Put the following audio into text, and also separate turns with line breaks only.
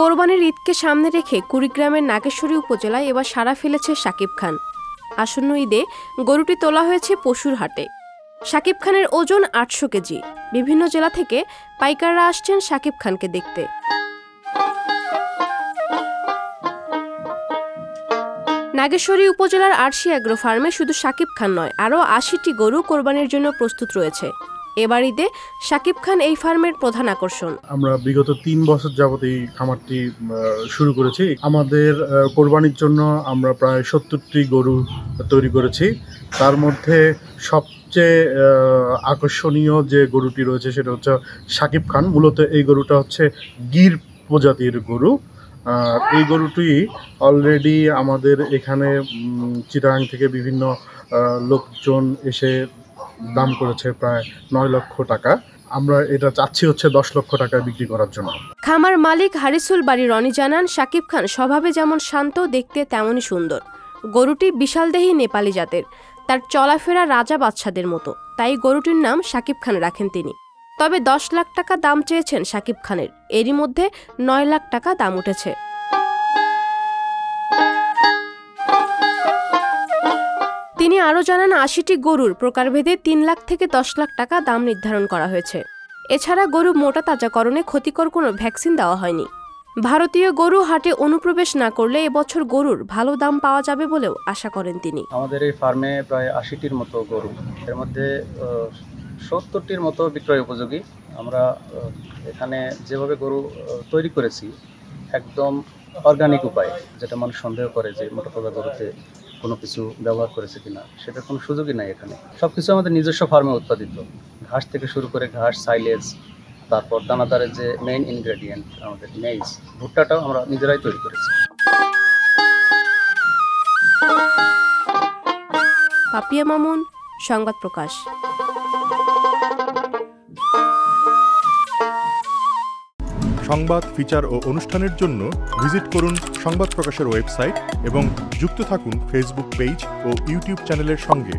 কোরবানির ঈদকে সামনে রেখে কুড়িগ্রামের নাগেশ্বরী উপজেলায় এবার সাড়া ফেলেছে শাকিব খান। আসন্ন ঈদে গরুটি তোলা হয়েছে পশুর হাটে। শাকিব খানের ওজন ৮০০ কেজি। বিভিন্ন জেলা থেকে পাইকাররা আসছেন শাকিব খানকে দেখতে। নাগেশ্বরী উপজেলার আরশি অ্যাগ্রো ফার্মে শুধু শাকিব খান নয়, আরও ৮০টি গরু কোরবানির জন্য প্রস্তুত রয়েছে। এবার ঈদে শাকিব খান এই ফার্মের প্রধান আকর্ষণ।
আমরা বিগত ৩ বছর যাবত এই খামারটি শুরু করেছি। আমাদের কোরবানির জন্য আমরা প্রায় ৭০টি গরু তৈরি করেছি। তার মধ্যে সবচেয়ে আকর্ষণীয় যে গরুটি রয়েছে সেটা হচ্ছে শাকিব খান। মূলত এই গরুটা হচ্ছে গির প্রজাতির গরু। এই গরুটি অলরেডি আমাদের এখানে চিটাগাং থেকে বিভিন্ন লোকজন এসে দাম করেছে প্রায় ৯ লক্ষ টাকা। আমরা এটা চাচ্ছি হচ্ছে ১০ লক্ষ টাকায় বিক্রি করার জন্য।
খামার মালিক হারিসুল বাড়ি রনি জানান, শাকিব খান স্বভাবে যেমন শান্ত, দেখতে তেমনই সুন্দর। গরুটি বিশালদেহী নেপালি জাতের। তার চলাফেরা রাজা বাদশাদের মতো, তাই গরুটির নাম শাকিব খান রাখেন তিনি। তবে ১০ লাখ টাকা দাম চেয়েছেন শাকিব খানের, এরই মধ্যে ৯ লাখ টাকা দাম উঠেছে। তিনি আরও জানান, ৮০টি গরুর প্রকারভেদে ৩ লাখ থেকে ১০ লাখ টাকা দাম নির্ধারণ করা হয়েছে। এছাড়া গরু মোটা তাজাকরণে ক্ষতিকর কোনো ভ্যাকসিন দেওয়া হয়নি। ভারতীয় গরু হাটে অনুপ্রবেশ না করলে এবছর গরুর ভালো দাম পাওয়া যাবে বলেও আশা করেন তিনি।
আমাদের এই ফার্মে প্রায় ৮০টির মতো গরু, এর মধ্যে ৭০টির মতো বিক্রয় উপযোগী। আমরা এখানে যেভাবে গরু তৈরি করেছি একদম অর্গানিক উপায়ে, যেটা মানুষ সন্দেহ করে যে মোটা তাজা গরুতে কোনো কিছু ব্যবহার করেছে কিনা, সেটার কোনো সুযোগই নাই। এখানে সব কিছু আমাদের নিজস্ব ফার্মে উৎপাদিত। ঘাস থেকে শুরু করে ঘাস, সাইলেজ, তারপর দানাদারের যে মেইন ইনগ্রেডিয়েন্ট আমাদের মেইজ, ভুট্টাটাও আমরা নিজেরাই তৈরি করেছি।
পাপিয়া মামুন, সংবাদ প্রকাশ।
সংবাদ, ফিচার ও অনুষ্ঠানের জন্য ভিজিট করুন সংবাদ প্রকাশের ওয়েবসাইট এবং যুক্ত থাকুন ফেসবুক পেজ ও ইউটিউব চ্যানেলের সঙ্গে।